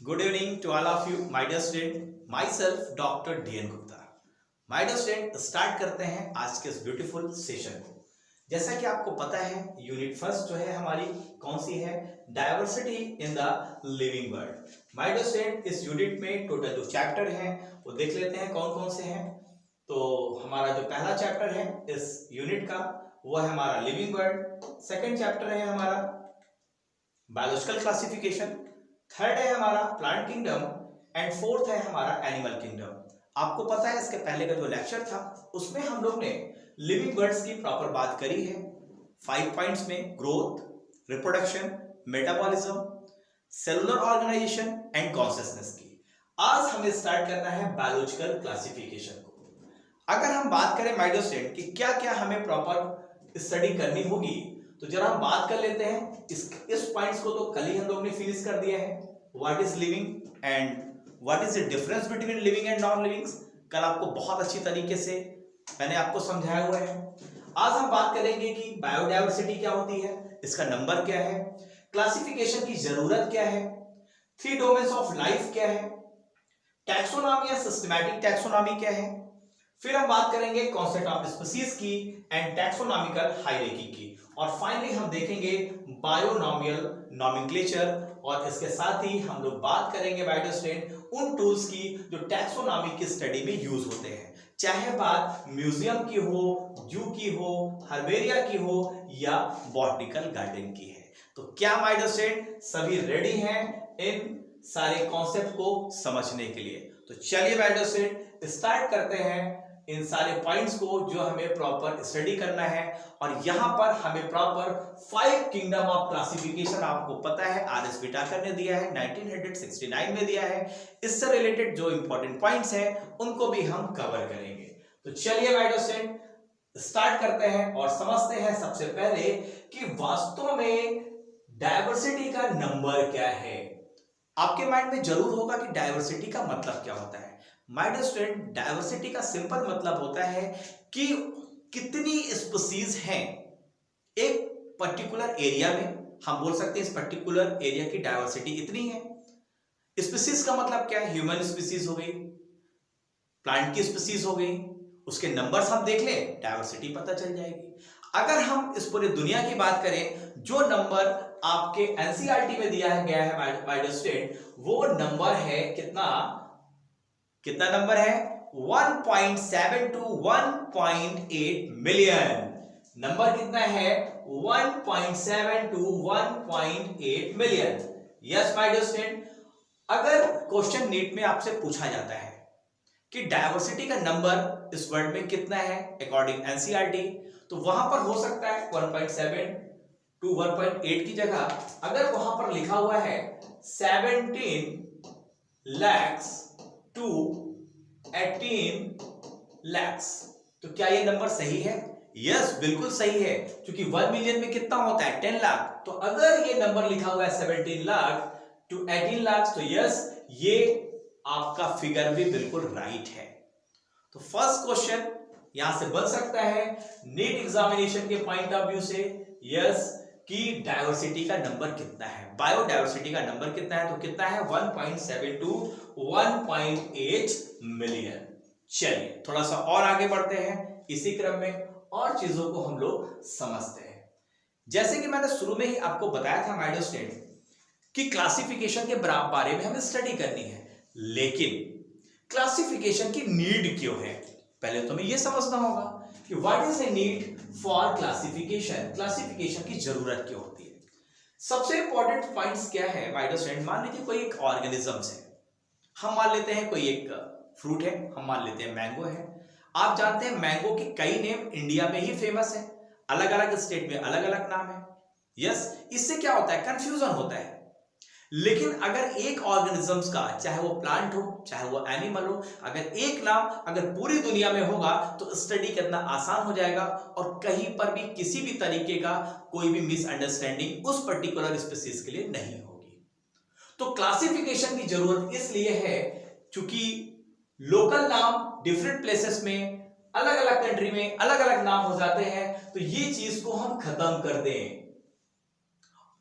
Good evening to all of you, my dear student. Myself, Dr. D.N. Gupta. My dear student, start करते हैं आज के इस beautiful session को। जैसा कि आपको पता है, यूनिट फर्स्ट जो है हमारी कौन सी है? Diversity in the living world. My dear student, इस यूनिट में टोटल जो चैप्टर हैं वो देख लेते हैं कौन कौन से हैं। तो हमारा जो पहला चैप्टर है इस यूनिट का वो है हमारा लिविंग वर्ल्ड। सेकेंड चैप्टर है हमारा बायोलॉजिकल क्लासिफिकेशन। थर्ड है हमारा प्लांट किंगडम एंड फोर्थ है हमारा एनिमल किंगडम। आपको पता है इसके पहले का जो लेक्चर था उसमें हम लोग ने लिविंग बर्ड्स की प्रॉपर बात करी है 5 पॉइंट्स में: growth, reproduction, metabolism, cellular organisation and consciousness की। आज हमें स्टार्ट करना है बायोलॉजिकल क्लासिफिकेशन को। अगर हम बात करें माय डियर स्टूडेंट कि क्या क्या हमें प्रॉपर स्टडी करनी होगी, तो जरा हम बात कर लेते हैं इस पॉइंट्स को। तो कल ही हम लोग ने फिनिश कर दिया है, what is living and what is the difference between living and non living. कल आपको बहुत अच्छी तरीके से मैंने आपको समझाया हुआ है। आज हम बात करेंगे कि बायोडायवर्सिटी क्या होती है, इसका नंबर क्या है, क्लासिफिकेशन की जरूरत क्या है, 3 डोमेन्स ऑफ लाइफ क्या है, टैक्सोनॉमी या सिस्टमैटिक टैक्सोनॉमी क्या है, फिर हम बात करेंगे कॉन्सेप्ट ऑफ स्पीसीज की एंड टैक्सोनॉमिकल हायरार्की की, और फाइनली हम देखेंगे बायोनॉमियल नॉमेनक्लेचर। और इसके साथ ही हम लोग बात करेंगे बाय डियर स्टूडेंट उन टूल्स की जो टैक्सोनॉमी की स्टडी में यूज होते हैं, चाहे बात म्यूजियम की हो, जू की हो, हर्बेरिया की हो या बॉटनिकल गार्डन की है। तो क्या माय डियर स्टूडेंट सभी रेडी हैं इन सारे कॉन्सेप्ट को समझने के लिए? तो चलिए माय डियर स्टूडेंट स्टार्ट करते हैं इन सारे पॉइंट्स को जो हमें प्रॉपर स्टडी करना है। और यहां पर हमें प्रॉपर 5 किंगडम ऑफ क्लासिफिकेशन आपको पता है आर.एस. विटाकर ने दिया है, 1969 में दिया है। इससे रिलेटेड जो इंपॉर्टेंट पॉइंट्स हैं उनको भी हम कवर करेंगे। तो चलिए माय डियर स्टूडेंट स्टार्ट करते हैं और समझते हैं सबसे पहले कि वास्तव में डायवर्सिटी का नंबर क्या है। आपके माइंड में जरूर होगा कि डायवर्सिटी का मतलब क्या होता है। माय डियर स्टूडेंट, डायवर्सिटी का सिंपल मतलब होता है कि कितनी स्पीसीज हैं एक पर्टिकुलर एरिया में। हम बोल सकते हैं इस पर्टिकुलर एरिया की डायवर्सिटी इतनी है। स्पीसीज का मतलब क्या है? ह्यूमन स्पीसीज हो गई, प्लांट की स्पीसीज हो गई, उसके नंबर्स हम देख लें, डायवर्सिटी पता चल जाएगी। अगर हम इस पूरी दुनिया की बात करें, जो नंबर आपके एनसीईआरटी में दिया गया है माय डियर स्टूडेंट, वो नंबर है कितना नंबर है? 1.7 to 1.8 मिलियन। नंबर कितना है? 1.7 to 1.8 मिलियन। यस माय डियर स्टूडेंट, अगर क्वेश्चन नीट में आपसे पूछा जाता है कि डायवर्सिटी का नंबर इस वर्ल्ड में कितना है अकॉर्डिंग एनसीईआरटी, तो वहां पर हो सकता है 1.7 to 1.8 की जगह अगर वहां पर लिखा हुआ है 17 lakhs to 18 lakhs, तो क्या ये नंबर सही है? यस, बिल्कुल सही है, क्योंकि 1 मिलियन में कितना होता है? 10 लाख। तो अगर ये नंबर लिखा हुआ है 17 लाख टू 18 लाख, तो यस, ये आपका फिगर भी बिल्कुल राइट है। तो फर्स्ट क्वेश्चन यहां से बन सकता है नीट एग्जामिनेशन के पॉइंट ऑफ व्यू से, यस, कि डायवर्सिटी का नंबर कितना है, बायोडायवर्सिटी का नंबर कितना है, तो कितना है? 1.7 to 1.8 मिलियन। चलिए थोड़ा सा और आगे बढ़ते हैं, इसी क्रम में और चीजों को हम लोग समझते हैं। जैसे कि मैंने शुरू में ही आपको बताया था माय डियर स्टूडेंट कि क्लासिफिकेशन के बारे में हमें स्टडी करनी है, लेकिन क्लासिफिकेशन की नीड क्यों है? पहले तो हमें यह समझना होगा कि what is the need for classification. Classification की जरूरत क्यों होती है? सबसे इंपॉर्टेंट पॉइंट्स क्या है माय डियर स्टूडेंट? मान लीजिए कोई एक ऑर्गेनिजम्स है, हम मान लेते हैं कोई एक फ्रूट है, हम मान लेते हैं मैंगो है। आप जानते हैं मैंगो के कई नेम इंडिया में ही फेमस है, अलग अलग स्टेट में अलग अलग नाम है। यस, इससे क्या होता है? कंफ्यूजन होता है। लेकिन अगर एक ऑर्गेनिजम्स का, चाहे वो प्लांट हो चाहे वो एनिमल हो, अगर एक नाम अगर पूरी दुनिया में होगा तो स्टडी करना आसान हो जाएगा और कहीं पर भी किसी भी तरीके का कोई भी मिसअंडरस्टैंडिंग उस पर्टिकुलर स्पीसीज के लिए नहीं होगी। तो क्लासिफिकेशन की जरूरत इसलिए है क्योंकि लोकल नाम डिफरेंट प्लेसेस में, अलग अलग कंट्री में अलग अलग नाम हो जाते हैं, तो ये चीज को हम खत्म कर दें।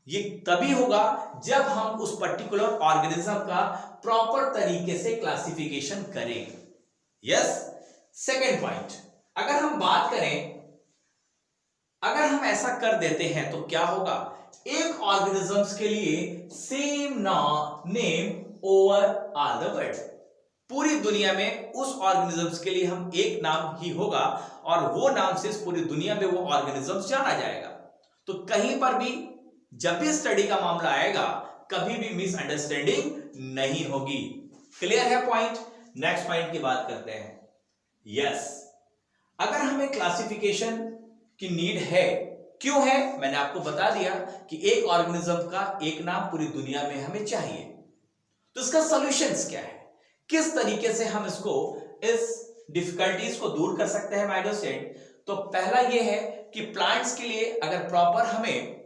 ये तभी होगा जब हम उस पर्टिकुलर ऑर्गेनिज्म का प्रॉपर तरीके से क्लासिफिकेशन करें। यस। सेकेंड पॉइंट, अगर हम बात करें, अगर हम ऐसा कर देते हैं तो क्या होगा, एक ऑर्गेनिजम्स के लिए same name over all the world, पूरी दुनिया में उस ऑर्गेनिजम्स के लिए हम एक नाम ही होगा और वो नाम से पूरी दुनिया में वो ऑर्गेनिजम्स जाना जाएगा। तो कहीं पर भी जब भी स्टडी का मामला आएगा कभी भी मिसअंडरस्टैंडिंग नहीं होगी। क्लियर है पॉइंट? नेक्स्ट पॉइंट की बात करते हैं। यस, अगर हमें क्लासिफिकेशन की नीड है, क्यों है, मैंने आपको बता दिया कि एक ऑर्गेनिज्म का एक नाम पूरी दुनिया में हमें चाहिए। तो इसका सॉल्यूशंस क्या है, किस तरीके से हम इसको, इस डिफिकल्टीज को दूर कर सकते हैं माय डियर स्टूडेंट? तो पहला ये है कि प्लांट्स के लिए अगर प्रॉपर हमें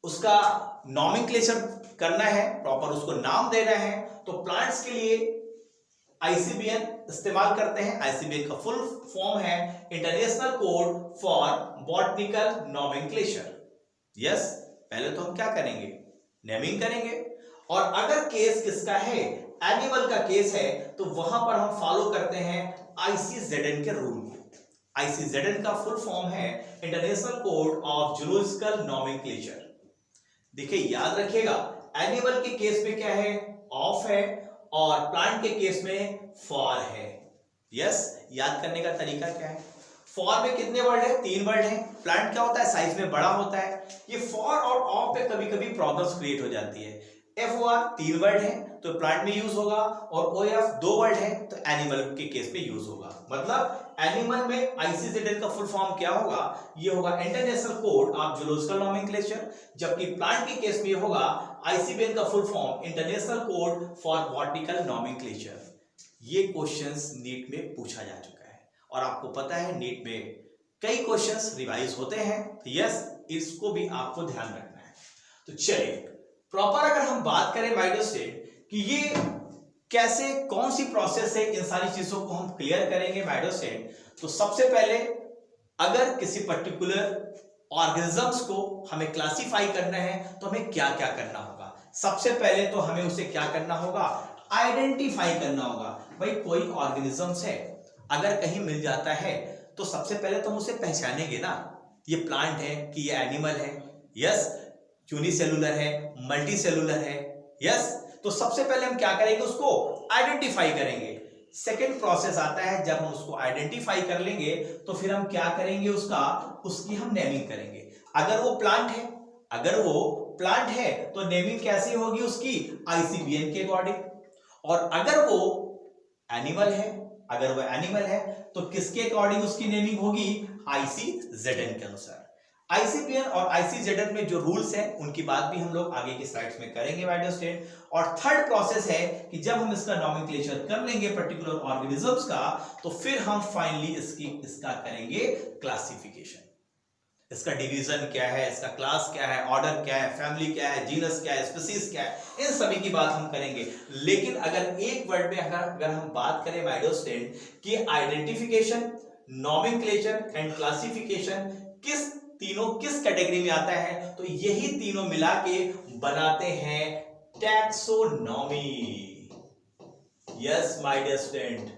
उसका नॉमेनक्लेचर करना है, प्रॉपर उसको नाम देना है, तो प्लांट्स के लिए आईसीबीएन इस्तेमाल करते हैं। आईसीबीएन का फुल फॉर्म है international code for botanical nomenclature. Yes, पहले तो हम क्या करेंगे, नेमिंग करेंगे, और अगर केस किसका है, एनिमल का केस है, तो वहां पर हम फॉलो करते हैं आईसीजेडएन के रूल को। आईसीजेडएन का फुल फॉर्म है international code of zoological nomenclature. देखिए याद रखिएगा, एनिमल के केस में क्या है, ऑफ है, और प्लांट के केस में फॉर है। यस, याद करने का तरीका क्या है, फॉर में कितने वर्ड है, 3 वर्ड है। प्लांट क्या होता है, साइज में बड़ा होता है। ये फॉर और ऑफ पे कभी कभी प्रॉब्लम्स क्रिएट हो जाती है। FOR 3 वर्ड है तो प्लांट में यूज होगा, और OF 2 वर्ड है तो एनिमल के केस में यूज होगा। मतलब एनिमल में आईसीजेडएन का फुल फॉर्म क्या होगा, ये होगा international code of zoological nomenclature, जबकि प्लांट के केस में होगा आईसीबीएन का full form international code for botanical nomenclature. ये क्वेश्चंस नीट में पूछा जा चुका है, और आपको पता है नीट में कई क्वेश्चंस रिवाइज होते हैं। तो यस, इसको भी आपको ध्यान रखना है। तो चलिए प्रॉपर अगर हम बात करें माय डियर स्टूडेंट कि ये कैसे, कौन सी प्रोसेस है, इन सारी चीजों को हम क्लियर करेंगे माय डियर स्टूडेंट। तो सबसे पहले अगर किसी पर्टिकुलर ऑर्गेनिजम्स को हमें क्लासिफाई करना है तो हमें क्या क्या करना होगा। सबसे पहले तो हमें उसे क्या करना होगा, आइडेंटिफाई करना होगा। भाई कोई ऑर्गेनिजम्स है, अगर कहीं मिल जाता है तो सबसे पहले तो हम उसे पहचानेंगे ना, ये प्लांट है कि ये एनिमल है। यस, यूनिसेलुलर है, मल्टी सेलुलर है। यस, तो सबसे पहले हम क्या करेंगे, उसको आइडेंटिफाई करेंगे। सेकेंड प्रोसेस आता है, जब हम उसको आइडेंटिफाई कर लेंगे तो फिर हम क्या करेंगे, उसकी हम नेमिंग करेंगे। अगर वो प्लांट है तो नेमिंग कैसी होगी उसकी, आईसीबीएन के अकॉर्डिंग। और अगर वो एनिमल है तो किसके अकॉर्डिंग उसकी नेमिंग होगी, आईसीजेडएन के अनुसार। आईसीबीएन और आईसीजेडएन में जो रूल्स हैं उनकी बात भी हम लोग आगे की स्लाइड्स में करेंगे माय डियर स्टूडेंट। और थर्ड प्रोसेस है कि जब हम इसका नॉमेनक्लेचर कर लेंगे पर्टिकुलर ऑर्गेनिजम्स का, तो फिर हम फाइनली इसका करेंगे क्लासिफिकेशन। इसका डिवीजन क्या है, इसका क्लास क्या है, ऑर्डर क्या है, फैमिली क्या है, जीनस क्या है, स्पीसीज क्या है, इन सभी की बात हम करेंगे। लेकिन अगर एक वर्ड में अगर हम बात करें माय डियर स्टूडेंट कि आइडेंटिफिकेशन, नॉमेनक्लेचर एंड क्लासिफिकेशन किस कैटेगरी में आता है, तो यही तीनों मिला के बनाते हैं taxonomy. Yes my dear student,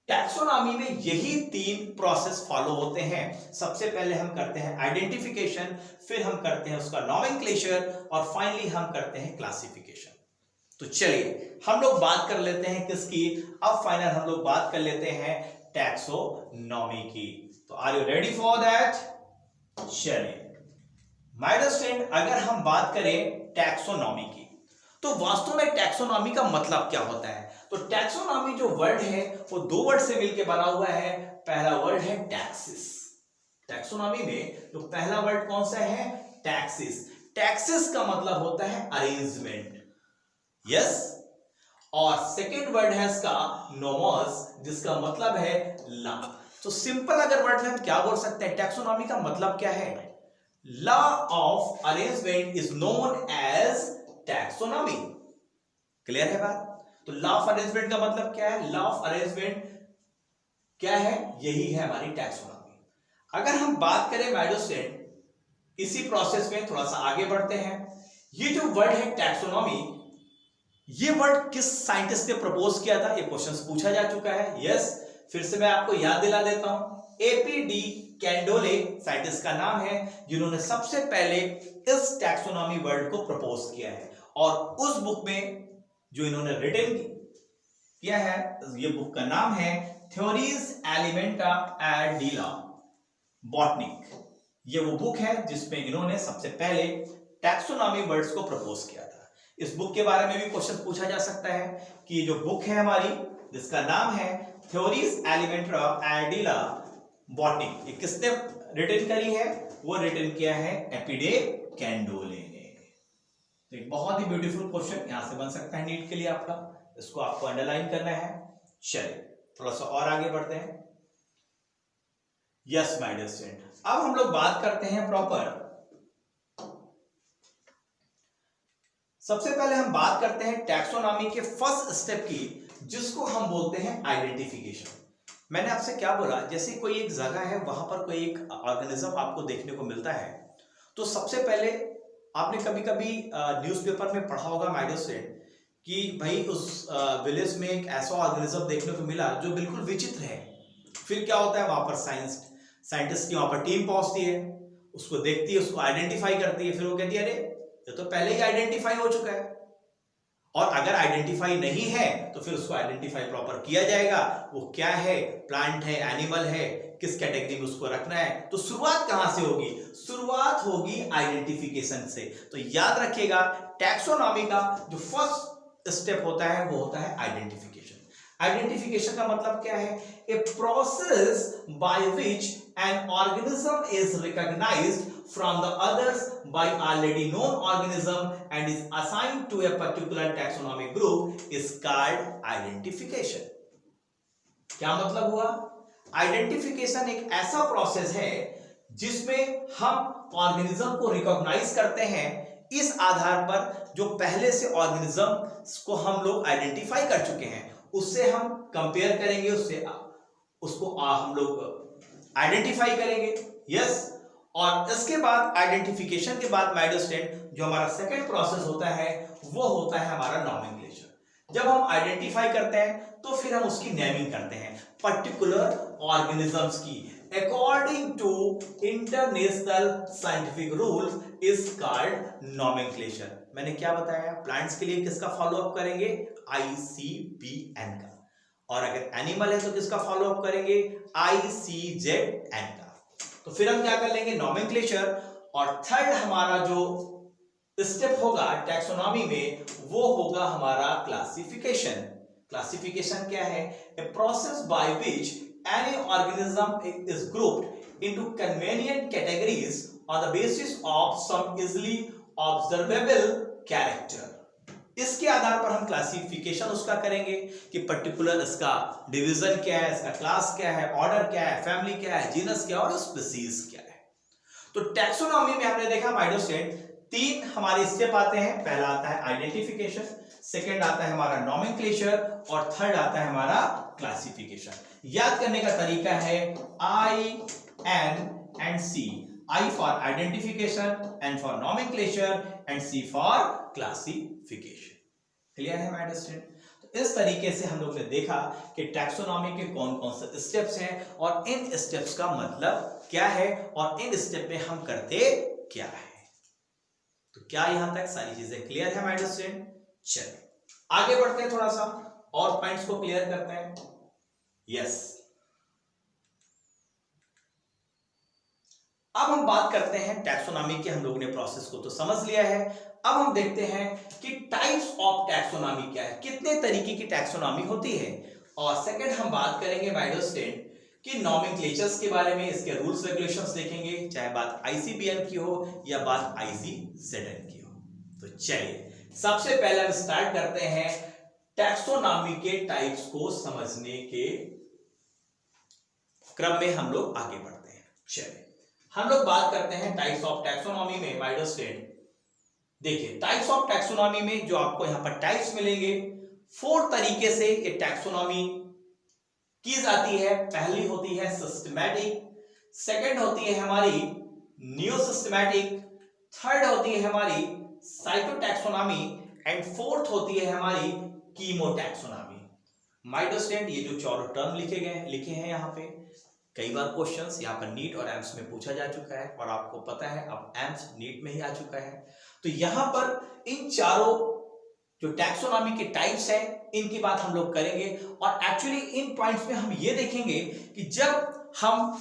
taxonomy में यही 3 प्रोसेस फॉलो होते हैं। सबसे पहले हम करते हैं आइडेंटिफिकेशन, फिर हम करते हैं उसका नॉमेनक्लेचर, और फाइनली हम करते हैं क्लासिफिकेशन। तो चलिए हम लोग बात कर लेते हैं किसकी, अब फाइनल हम लोग बात कर लेते हैं टैक्सोनॉमी की। तो are you ready for that? चलिए माय डियर स्टूडेंट, अगर हम बात करें टैक्सोनॉमी की, तो वास्तव में टैक्सोनॉमी का मतलब क्या होता है? तो टैक्सोनॉमी जो वर्ड है वो 2 वर्ड से मिलकर बना हुआ है। पहला वर्ड है टैक्सिस। टैक्सोनॉमी में जो पहला वर्ड कौन सा है, टैक्सिस। टैक्सिस का मतलब होता है अरेंजमेंट। यस, और सेकेंड वर्ड है इसका नोमोस, जिसका मतलब है लॉ। तो सिंपल अगर वर्ड में हम क्या बोल सकते हैं, टैक्सोनॉमी का मतलब क्या है, law of arrangement is known as taxonomy. Clear है बात? तो लॉ ऑफ अरेंजमेंट का मतलब क्या है, लॉ ऑफ अरेंजमेंट क्या है, यही है हमारी टैक्सोनॉमी। अगर हम बात करें माय डियर स्टूडेंट इसी प्रोसेस में थोड़ा सा आगे बढ़ते हैं। ये जो वर्ड है टैक्सोनॉमी, ये वर्ड किस साइंटिस्ट ने प्रपोज किया था, ये क्वेश्चन पूछा जा चुका है। यस, फिर से मैं आपको याद दिला देता हूं। एपीडी कैंडोले साइंटिस्ट का नाम है, जिन्होंने सबसे पहले इस टैक्सोनॉमी वर्ड को प्रपोज किया है। और उस बुक में जो इन्होंने रिटन किया है, ये बुक का नाम है थ्योरीज एलिमेंटा एंड डीला बॉटनिक। ये वो बुक है जिसमें इन्होंने सबसे पहले टैक्सोनॉमी वर्ड्स को प्रपोज किया था। इस बुक के बारे में भी क्वेश्चन पूछा जा सकता है कि ये जो बुक है हमारी, जिसका नाम है थ्योरीज एलिमेंटा एंड डीला बॉटनिक, ये किसने रिटन करी है? वो रिटन किया है एपीडे कैंडोले ने। तो एक बहुत ही ब्यूटीफुल क्वेश्चन यहां से बन सकता है नीट के लिए आपका, इसको आपको अंडरलाइन करना है। चलिए थोड़ा सा और आगे बढ़ते हैं। यस माय डियर स्टूडेंट, अब हम लोग बात करते हैं प्रॉपर, सबसे पहले हम बात करते हैं टैक्सोनॉमी के फर्स्ट स्टेप की, जिसको हम बोलते हैं आइडेंटिफिकेशन। मैंने आपसे क्या बोला, जैसे कोई एक जगह है, वहां पर कोई एक ऑर्गेनिज्म आपको देखने को मिलता है, तो सबसे पहले आपने कभी कभी न्यूज़पेपर में पढ़ा होगा माय डियर स्टूडेंट कि भाई उस विलेज में एक ऐसा ऑर्गेनिज्म देखने को मिला जो बिल्कुल विचित्र है। फिर क्या होता है, वहां पर साइंटिस्ट की वहां पर टीम पहुंचती है, उसको देखती है, उसको आइडेंटिफाई करती है, फिर वो कहती है अरे ये तो पहले ही आइडेंटिफाई हो चुका है। और अगर आइडेंटिफाई नहीं है तो फिर उसको आइडेंटिफाई प्रॉपर किया जाएगा, वो क्या है, प्लांट है, एनिमल है, किस कैटेगरी में उसको रखना है। तो शुरुआत कहां से होगी? शुरुआत होगी आइडेंटिफिकेशन से। तो याद रखिएगा, टैक्सोनॉमी का जो फर्स्ट स्टेप होता है वो होता है आइडेंटिफिकेशन। आइडेंटिफिकेशन का मतलब क्या है? A process by which an organism is recognised from the others by already known organism and is assigned to a particular taxonomic group is called identification। क्या मतलब हुआ? आइडेंटिफिकेशन एक ऐसा प्रोसेस है जिसमें हम ऑर्गेनिज्म को रिकॉग्नाइज करते हैं, इस आधार पर जो पहले से ऑर्गेनिज्म को हम लोग आइडेंटिफाई कर चुके हैं उससे हम कंपेयर करेंगे, उसको हम लोग आइडेंटिफाई करेंगे। यस, और इसके बाद आइडेंटिफिकेशन के बाद माय डियर स्टूडेंट जो हमारा सेकंड प्रोसेस होता है वो होता है हमारा नॉमेनक्लेचर। जब हम आइडेंटिफाई करते हैं तो फिर हम उसकी नेमिंग करते हैं पर्टिकुलर ऑर्गेनिजम्स की, according to international scientific rule is called nomenclature. मैंने क्या बताया, प्लांट्स के लिए किसका फॉलो अप करेंगे? ICBN का, और अगर एनिमल है तो किसका फॉलो अप करेंगे? ICZN का। तो फिर हम क्या कर लेंगे? नॉमेनक्लेचर। और थर्ड हमारा जो स्टेप होगा टैक्सोनॉमी में वो होगा हमारा क्लासिफिकेशन। क्लासिफिकेशन क्या है? A process by which any organism is grouped into convenient categories on the basis of some easily observable character. इसके आधार पर हम क्लासिफिकेशन उसका करेंगे कि पर्टिकुलर इसका डिवीजन क्या है, इसका क्लास क्या है, ऑर्डर क्या है, फैमिली क्या है, जीनस क्या है और स्पीसीज क्या है। तो टैक्सोनॉमी में हमने देखा माय डियर स्टूडेंट तीन हमारे स्टेप आते हैं। पहला आता है आइडेंटिफिकेशन, सेकंड आता है हमारा नॉमेनक्लेचर और थर्ड आता है हमारा क्लासिफिकेशन। याद करने का तरीका है I, N and C। I for identification, N for nomenclature and C for classification। Clear है माय डियर स्टूडेंट? तो इस तरीके से हम लोग ने देखा कि टैक्सोनॉमी के कौन कौन से स्टेप्स हैं और इन स्टेप्स का मतलब क्या है और इन स्टेप में हम करते क्या है। तो क्या यहां तक सारी चीजें क्लियर है माय डियर स्टूडेंट? चलिए आगे बढ़ते हैं, थोड़ा सा और पॉइंट्स को क्लियर करते हैं। यस, अब हम बात करते हैं टैक्सोनॉमी के। हम लोगों ने प्रोसेस को तो समझ लिया है, अब हम देखते हैं कि टाइप्स ऑफ टैक्सोनॉमी क्या है, कितने तरीके की टैक्सोनॉमी होती है। और सेकंड हम बात करेंगे माय डियर स्टूडेंट कि नॉमेनक्लेचर्स के बारे में, इसके रूल्स रेगुलेशंस देखेंगे, चाहे बात ICBN की हो या बात ICZN की हो। तो चलिए सबसे पहले हम स्टार्ट करते हैं टैक्सोनॉमी के टाइप्स को समझने के क्रम में हम लोग आगे बढ़ते हैं। चलिए हम लोग बात करते हैं टाइप्स ऑफ टैक्सोनॉमी में माय डियर स्टूडेंट। देखिए टाइप्स ऑफ टैक्सोनॉमी में जो आपको यहां पर टाइप्स मिलेंगे, 4 तरीके से ये टैक्सोनॉमी की जाती है। पहली होती है सिस्टमैटिक, सेकंड होती है हमारी नियो सिस्टमैटिक, थर्ड होती है हमारी साइटोटैक्सोनॉमी एंड फोर्थ होती है हमारी कीमोटैक्सोनॉमी। माय डियर स्टूडेंट, ये जो चारों टर्म लिखे हैं यहाँ पे, कई बार क्वेश्चंस यहाँ पर नीट और एम्स में पूछा जा चुका है और आपको पता है अब एम्स नीट में ही आ चुका है। तो यहाँ पर इन चारों जो टैक्सोनॉमी के टाइप्स हैं इनकी बात हम लोग करेंगे और एक्चुअली इन पॉइंट्स में हम ये देखेंगे कि जब हम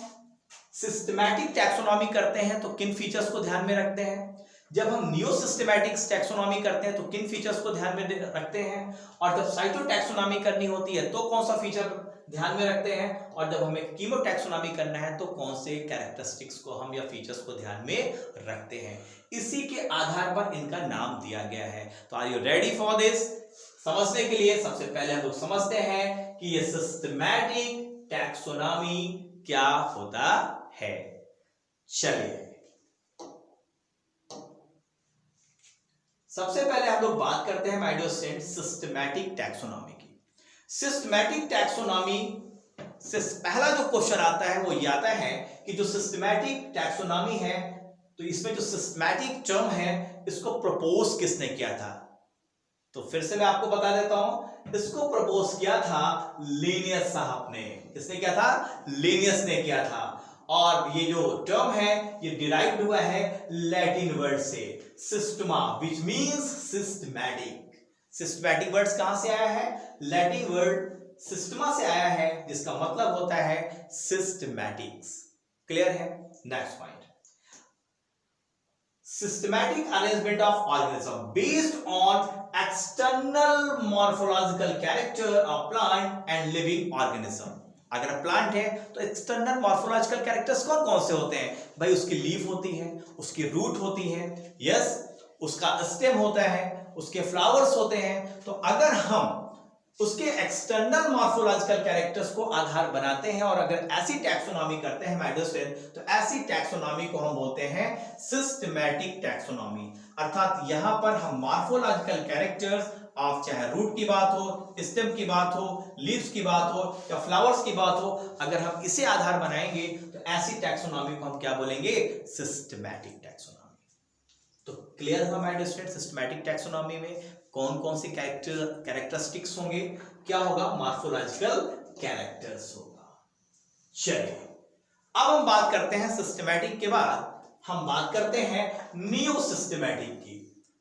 सिस्टमैटिक टैक्सोनॉमी करते हैं तो किन फीचर्स को ध्यान में रखते हैं, जब हम नियो सिस्टमैटिक टैक्सोनॉमी करते हैं तो किन फीचर्स को ध्यान में रखते हैं, और जब साइटो टैक्सोनॉमी करनी होती है तो कौन सा फीचर ध्यान में रखते हैं, और जब हमें कीमो टैक्सोनॉमी करना है तो कौन से कैरेक्टरिस्टिक्स को हम या फीचर्स को ध्यान में रखते हैं। इसी के आधार पर इनका नाम दिया गया है। तो are you ready for this? समझने के लिए सबसे पहले हम लोग समझते हैं कि ये सिस्टमैटिक टैक्सोनॉमी क्या होता है। चलिए सबसे पहले हम लोग बात करते हैं my dear student systematic taxonomy की। सिस्टमैटिक टैक्सोनॉमी से पहला जो क्वेश्चन आता है वो ये आता है कि जो सिस्टमैटिक टैक्सोनॉमी है तो इसमें जो सिस्टमैटिक टर्म है इसको प्रपोज किसने किया था। तो फिर से मैं आपको बता देता हूं, इसको प्रपोज किया था लिनियस साहब ने। किसने किया था? लिनियस ने किया था। और ये जो टर्म है ये डिराइव्ड हुआ है लैटिन वर्ड से Systema, which means systematic. Systematic words कहां से आया है? लैटिन वर्ड सिस्टमा से आया है जिसका मतलब होता है सिस्टमैटिक्स। क्लियर है? Next point, systematic arrangement of organism based on external morphological character of plant and living organism। अगर प्लांट है तो एक्सटर्नल मॉर्फोलॉजिकल कैरेक्टर्स कौन कौन से होते हैं भाई? उसकी लीफ होती है, उसकी रूट होती है, यस, उसका स्टेम होता है, उसके फ्लावर्स होते हैं। तो अगर हम उसके एक्सटर्नल मॉर्फोलॉजिकल कैरेक्टर्स को आधार बनाते हैं और अगर ऐसी टैक्सोनॉमी करते हैं माय डियर स्टूडेंट, तो ऐसी टैक्सोनॉमी को हम बोलते हैं सिस्टमैटिक टैक्सोनॉमी। अर्थात यहां पर हम मॉर्फोलॉजिकल कैरेक्टर्स ऑफ, चाहे रूट की बात हो, स्टेम की बात हो, लीव्स की बात हो या फ्लावर्स की बात हो, अगर हम इसे आधार बनाएंगे तो ऐसी टैक्सोनॉमी को हम क्या बोलेंगे? Systematic taxonomy. तो क्लियर हुआ my dear student, systematic taxonomy में कौन कौन से कैरेक्टरिस्टिक्स होंगे, क्या होगा? मॉर्फोलॉजिकल कैरेक्टर्स होगा। चलिए अब हम बात करते हैं सिस्टमैटिक के बाद हम बात करते हैं नियो सिस्टमैटिक की।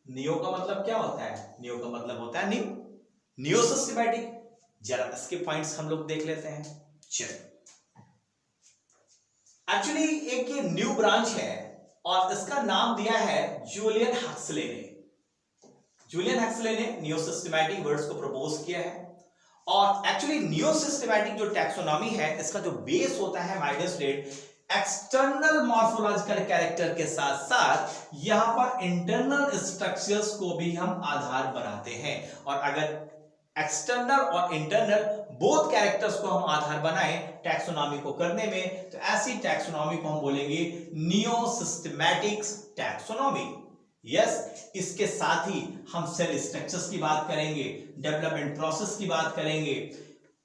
नियो का मतलब क्या होता है? नियो का मतलब होता है न्यू, नियो सिस्टमैटिक। जरा इसके पॉइंट्स हम लोग देख लेते हैं। चलिए एक्चुअली एक ये न्यू ब्रांच है और इसका नाम दिया है जूलियन हक्सले ने। जूलियन हक्सले ने नियो सिस्टमैटिक वर्ड्स को प्रपोज किया है और एक्चुअली नियो सिस्टमैटिक जो टैक्सोनॉमी है इसका जो बेस होता है my dear student, external morphological character के साथ साथ यहां पर इंटरनल स्ट्रक्चर्स को भी हम आधार बनाते हैं। और अगर एक्सटर्नल और इंटरनल बोथ कैरेक्टर्स को हम आधार बनाएं टैक्सोनॉमी को करने में, तो ऐसी टैक्सोनॉमी को हम बोलेंगे नियो सिस्टमैटिक टैक्सोनॉमी। यस, इसके साथ ही हम सेल स्ट्रक्चर्स की बात करेंगे, डेवलपमेंट प्रोसेस की बात करेंगे,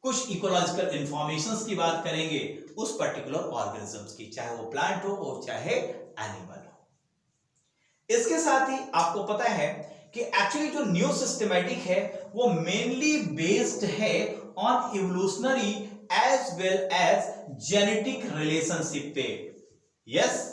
कुछ इकोलॉजिकल इंफॉर्मेशंस की बात करेंगे उस पर्टिकुलर ऑर्गेनिजम्स की, चाहे वो प्लांट हो और चाहे एनिमल हो। इसके साथ ही आपको पता है कि एक्चुअली जो न्यू सिस्टमैटिक है वो मेनली बेस्ड है on evolutionary as well as genetic relationship पे। यस,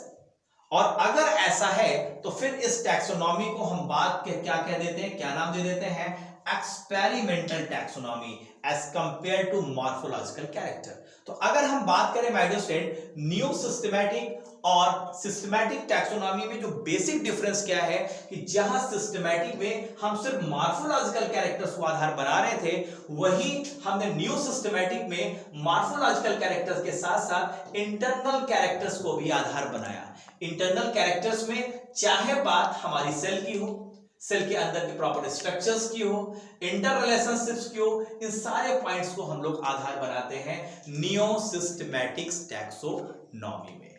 और अगर ऐसा है तो फिर इस टैक्सोनॉमी को हम बात के क्या कह देते हैं, क्या नाम दे देते हैं? Experimental taxonomy as compare to morphological character. तो अगर हम बात करें my dear student new systematic और सिस्टमैटिक टैक्सोनॉमी में जो बेसिक डिफरेंस क्या है कि जहां सिस्टमैटिक में हम सिर्फ मॉर्फोलॉजिकल कैरेक्टर्स को आधार बना रहे थे, वहीं हमने न्यू सिस्टमैटिक में मॉर्फोलॉजिकल कैरेक्टर्स के साथ साथ इंटरनल कैरेक्टर्स को भी आधार बनाया। इंटरनल कैरेक्टर्स में चाहे बात हमारी सेल की हो, सेल के अंदर के प्रॉपर स्ट्रक्चर्स की हो, इंटर रिलेशनशिप्स की हो, इन सारे पॉइंट्स को हम लोग आधार बनाते हैं नियो सिस्टमैटिक टैक्सोनॉमी में।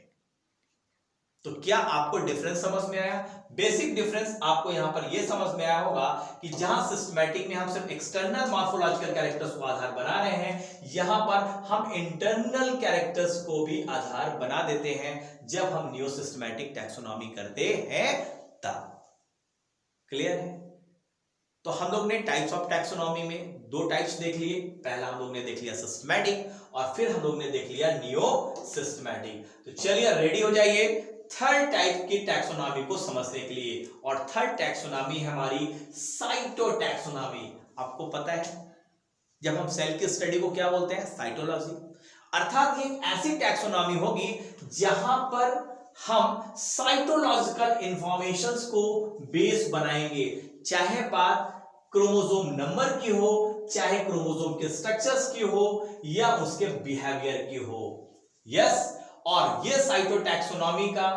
तो क्या आपको डिफरेंस समझ में आया? बेसिक डिफरेंस आपको यहां पर यह समझ में आया होगा कि जहां सिस्टमैटिक में हम सिर्फ एक्सटर्नल मॉर्फोलॉजिकल कैरेक्टर्स को आधार बना रहे हैं, यहां पर हम इंटरनल कैरेक्टर्स को भी आधार बना देते हैं जब हम नियो सिस्टमैटिक टैक्सोनॉमी करते हैं तब। क्लियर है? तो हम लोग ने टाइप्स ऑफ टैक्सोनॉमी में दो टाइप्स देख लिए। पहला हम लोग ने देख लिया सिस्टमैटिक और फिर हम लोग ने देख लिया नियो सिस्टमैटिक। तो चलिए रेडी हो जाइए थर्ड टाइप की टैक्सोनॉमी को समझने के लिए, और थर्ड टैक्सोनॉमी है हमारी साइटोटैक्सोनॉमी। आपको पता है जब हम सेल की स्टडी को क्या बोलते हैं? साइटोलॉजी। अर्थात ये ऐसी टैक्सोनॉमी होगी जहां पर हम साइटोलॉजिकल इंफॉर्मेशंस को बेस बनाएंगे, चाहे बात क्रोमोसोम नंबर की हो, चाहे क्रोमोसोम के स्ट्रक्चर्स की हो, या उसके बिहेवियर की हो। यस, और ये साइटोटैक्सोनॉमी का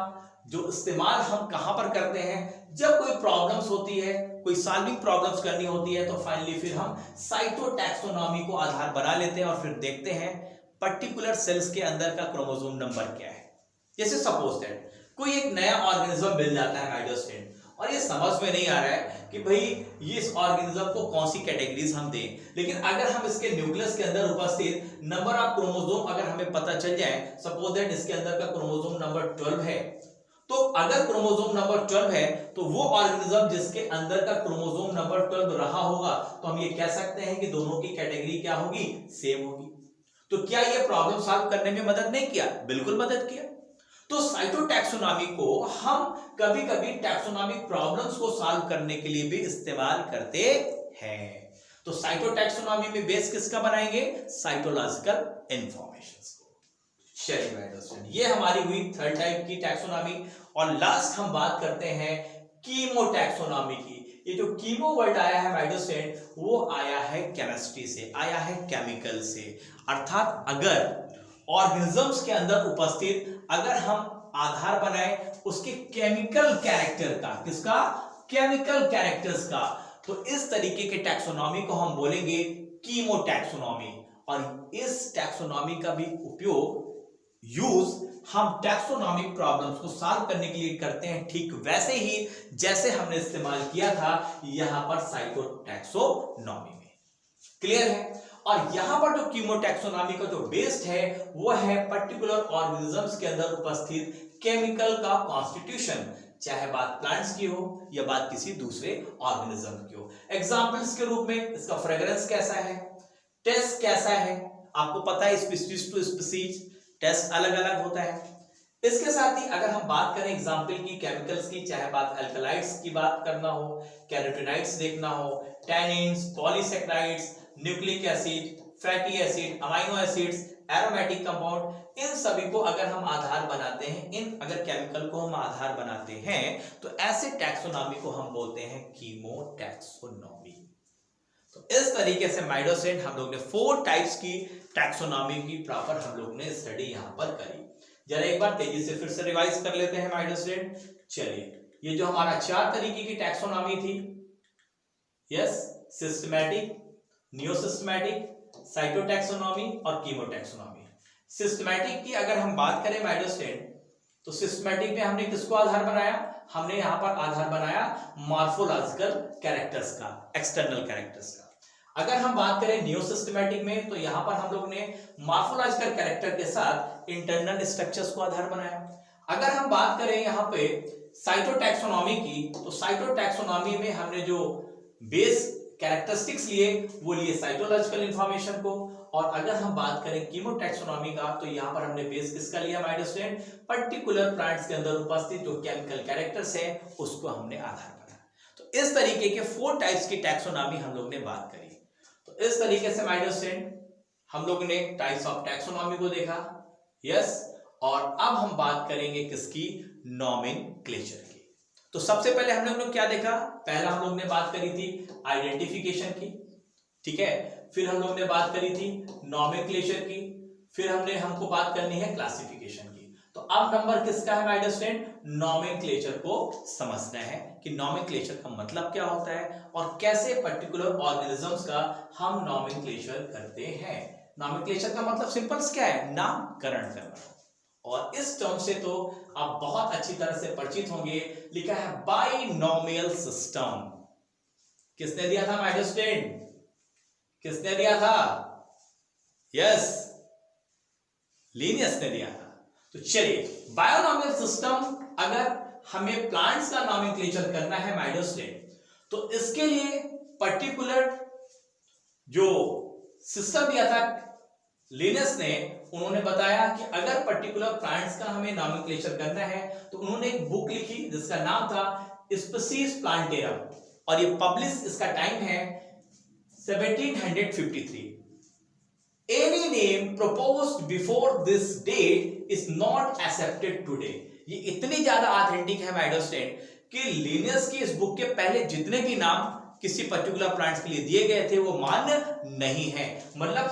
जो इस्तेमाल हम कहां पर करते हैं? जब कोई प्रॉब्लम्स होती है, कोई सॉल्विंग प्रॉब्लम्स करनी होती है, तो फाइनली फिर हम साइटोटैक्सोनॉमी को आधार बना लेते हैं और फिर देखते हैं पर्टिकुलर सेल्स के अंदर का क्रोमोसोम नंबर क्या है। जैसे सपोज दैट कोई एक नया ऑर्गेनिज्म मिल जाता है माइडोस्टेन, और ये समझ में नहीं आ रहा है कि भाई ये इस ऑर्गेनिज्म को कौन सी कैटेगरीज हम दें, लेकिन अगर हम इसके न्यूक्लियस के अंदर उपस्थित नंबर ऑफ क्रोमोसोम अगर हमें पता चल जाए, सपोज दैट इसके अंदर का क्रोमोसोम नंबर 12 है, तो अगर क्रोमोसोम नंबर 12 है तो वो ऑर्गेनिज्म जिसके अंदर का क्रोमोसोम नंबर 12 रहा होगा, तो हम ये कह सकते हैं कि दोनों की कैटेगरी क्या होगी? सेम होगी। तो क्या ये प्रॉब्लम सॉल्व करने में मदद नहीं किया? बिल्कुल मदद किया। तो साइटोटैक्सोनॉमी को हम कभी कभी टैक्सोनॉमिक प्रॉब्लम्स को सॉल्व करने के लिए भी इस्तेमाल करते हैं। तो साइटोटैक्सोनॉमी में बेस किसका बनाएंगे? साइटोलॉजिकल इंफॉर्मेशंस को। चलिए माय दोस्तों, ये हमारी हुई थर्ड टाइप की टैक्सोनॉमी, और लास्ट हम बात करते हैं कीमोटैक्सोनॉमी की। ये जो कीमो वर्ड आया है माइडोसेंट, वो आया है केमिस्ट्री से, आया है केमिकल से। अर्थात अगर ऑर्गेनिजम्स के अंदर उपस्थित अगर हम आधार बनाए उसके केमिकल कैरेक्टर का, किसका? केमिकल कैरेक्टर्स का, तो इस तरीके के टैक्सोनॉमी को हम बोलेंगे कीमोटैक्सोनॉमी। और इस टैक्सोनॉमी का भी उपयोग यूज हम टैक्सोनॉमिक प्रॉब्लम्स को सॉल्व करने के लिए करते हैं, ठीक वैसे ही जैसे हमने इस्तेमाल किया था यहां पर साइटोटैक्सोनॉमी में। क्लियर है? और यहां पर जो कीमोटैक्सोनॉमी का जो बेस्ड है वो है पर्टिकुलर ऑर्गेनिजम्स के अंदर उपस्थित केमिकल का कॉन्स्टिट्यूशन, चाहे बात प्लांट्स की हो या बात किसी दूसरे ऑर्गेनिज्म की हो। एग्जांपल्स के रूप में इसका फ्रेग्रेंस कैसा है, टेस्ट कैसा है, आपको पता है स्पीशीज टू स्पीशीज टेस्ट अलग अलग होता है। इसके साथ ही अगर हम बात करें एग्जांपल की केमिकल्स की, चाहे बात अल्कलाइड्स की बात करना हो, कैरोटीनॉइड्स देखना हो, tannins, polysaccharides, nucleic acid, fatty acid, amino acids, aromatic compound, इन सभी को अगर हम आधार बनाते हैं, इन अगर केमिकल को हम आधार बनाते हैं, तो ऐसे टैक्सोनॉमी को हम बोलते हैं कीमोटैक्सोनॉमी। तो इस तरीके से माइडोसेंट हम लोग ने 4 टाइप्स की टैक्सोनॉमी की प्रॉपर हम लोग ने स्टडी यहां पर करी। जरा एक बार तेजी से फिर से रिवाइज कर लेते हैं माइडोसेंट। चलिए, ये जो हमारा 4 तरीके की टैक्सोनॉमी थी, yes, systematic, neo systematic, cytotaxonomy और कीमोटैक्सोनॉमी। सिस्टमैटिक की अगर हम बात करें माइडोसेंट, तो सिस्टमैटिक में हमने किसको आधार बनाया? हमने यहां पर आधार बनाया मॉर्फोलॉजिकल कैरेक्टर्स का, एक्सटर्नल कैरेक्टर्स का। अगर हम बात करें नियो सिस्टमैटिक में, तो यहां पर हम लोग ने मॉर्फोलॉजिकल कैरेक्टर के साथ इंटरनल स्ट्रक्चर्स को आधार बनाया। अगर हम बात करें यहां पे साइटोटैक्सोनॉमी की, तो साइटोटैक्सोनॉमी में हमने जो बेस कैरेक्टरिस्टिक्स लिए वो लिए साइटोलॉजिकल इंफॉर्मेशन को। और अगर हम बात करें कीमोटैक्सोनॉमी का, तो यहां पर हमने बेस किसका लिया माइडोसेंट? पर्टिकुलर प्लांट्स के अंदर उपस्थित जो केमिकल कैरेक्टर्स है उसको हमने आधार बनाया। तो इस तरीके के 4 टाइप्स की टैक्सोनॉमी हम लोग ने बात करी। तो इस तरीके से माइडोसेंट हम लोग ने टाइप्स ऑफ टैक्सोनॉमी को देखा, यस। और अब हम बात करेंगे किसकी? नॉमेनक्लेचर की। तो सबसे पहले हम लोग ने क्या देखा? पहला हम लोग ने बात करी थी आइडेंटिफिकेशन की, ठीक है। फिर हम लोग ने बात करी थी नॉमेनक्लेचर की, फिर हमको बात करनी है क्लासिफिकेशन की। तो अब नंबर किसका है माइडोसेंट? नॉमेनक्लेचर को समझना है कि नॉमेनक्लेचर का मतलब क्या होता है और कैसे पर्टिकुलर ऑर्गेनिजम्स का हम नॉमेनक्लेचर करते हैं। नॉमेनक्लेचर का मतलब सिंपल क्या है? नामकरण करना। और इस टर्म से तो आप बहुत अच्छी तरह से परिचित होंगे। लिखा है बाइनोमियल सिस्टम। किसने दिया था माय डियर स्टूडेंट? किसने दिया था? यस, लीनियस ने दिया था। तो चलिए, बायोनॉमियल सिस्टम अगर हमें प्लांट्स का नॉमेनक्लेचर करना है माय डियर स्टूडेंट, तो इसके लिए पर्टिकुलर जो सिस्टम दिया था लीनियस ने, उन्होंने बताया कि अगर पर्टिकुलर प्लांट्स का हमें नॉमेनक्लेचर करना है तो उन्होंने एक बुक लिखी जिसका नाम था स्पीशीज प्लांटेरम, और ये पब्लिश इसका टाइम है 1753। Any name proposed before this date is not accepted today। ये इतनी ज्यादा ऑथेंटिक है माय डियर स्टूडेंट कि लीनियस की इस बुक के पहले जितने भी नाम किसी पर्टिकुलर प्लांट्स के लिए दिए गए थे वो मान्य नहीं है। मतलब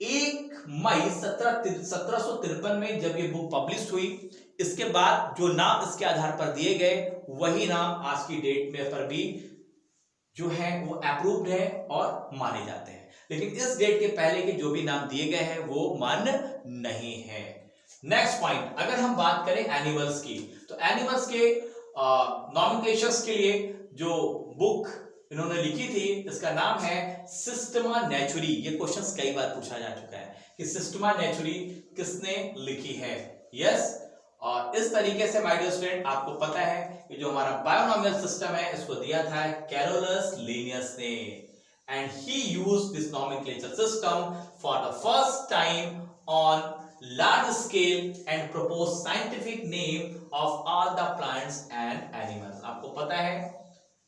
1 मई 1753 में जब ये बुक पब्लिश हुई, इसके बाद जो नाम इसके आधार पर दिए गए वही नाम आज की डेट में पर भी जो है वो अप्रूव्ड है और माने जाते हैं। लेकिन इस डेट के पहले के जो भी नाम दिए गए हैं वो मान्य नहीं है। नेक्स्ट पॉइंट, अगर हम बात करें एनिमल्स की, तो एनिमल्स के नॉमेनक्लेचर्स के लिए जो बुक इन्होंने लिखी थी इसका नाम है सिस्टमा नेचुरी। ये क्वेश्चंस कई बार पूछा जा चुका है कि सिस्टमा नेचुरी किसने लिखी है। यस, और इस तरीके से माय डियर स्टूडेंट आपको पता है कि जो हमारा बायोनॉमियल सिस्टम है इसको दिया था कैरोलस लीनियस ने, and he used this nomenclature system for the first time on large scale and proposed scientific name of all the plants and animals। आपको पता है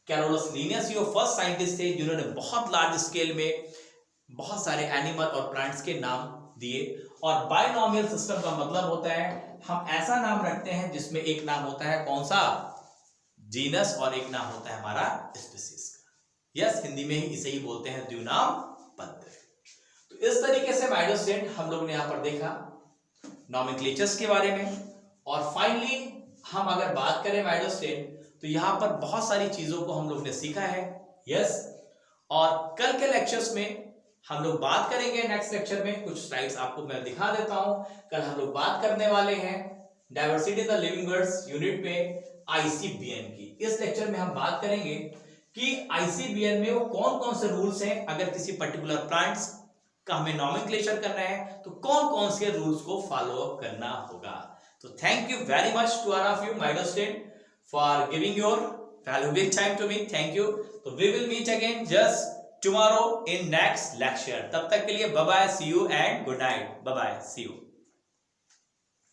कैरोलस लीनियस ही वो फर्स्ट साइंटिस्ट थे जिन्होंने बहुत लार्ज स्केल में बहुत सारे एनिमल और प्लांट्स के नाम दिए। और बाइनोमियल सिस्टम का मतलब होता है हम ऐसा नाम रखते हैं जिसमें एक नाम होता है कौन सा? जीनस, और एक नाम होता है हमारा स्पीशीज का। यस, हिंदी में ही इसे ही बोलते हैं द्विनाम पद। तो इस तरीके से माय डियर स्टूडेंट हम लोग ने यहां पर देखा नॉमेनक्लेचर्स के बारे में। और फाइनली हम अगर बात करें माय डियर स्टूडेंट तो यहां पर बहुत सारी चीजों को हम लोग ने सीखा है। यस, और कल के लेक्चर्स में हम लोग बात करेंगे, नेक्स्ट लेक्चर में कुछ स्लाइड्स आपको मैं दिखा देता हूं। कल हम लोग बात करने वाले हैं diversity in the living words unit में आईसीबीएन की। इस लेक्चर में हम बात करेंगे कि आईसीबीएन में वो कौन कौन से रूल्स हैं, अगर किसी पर्टिकुलर प्लांट्स का हमें नॉमेनक्लेचर करना है तो कौन कौन से रूल्स को फॉलो अप करना होगा। तो thank you very much to all of you my dear student for giving your valuable time to me. Thank you. तो we will meet again just tomorrow in next lecture। तब तक के लिए bye bye, see you and good night. Bye bye, see you.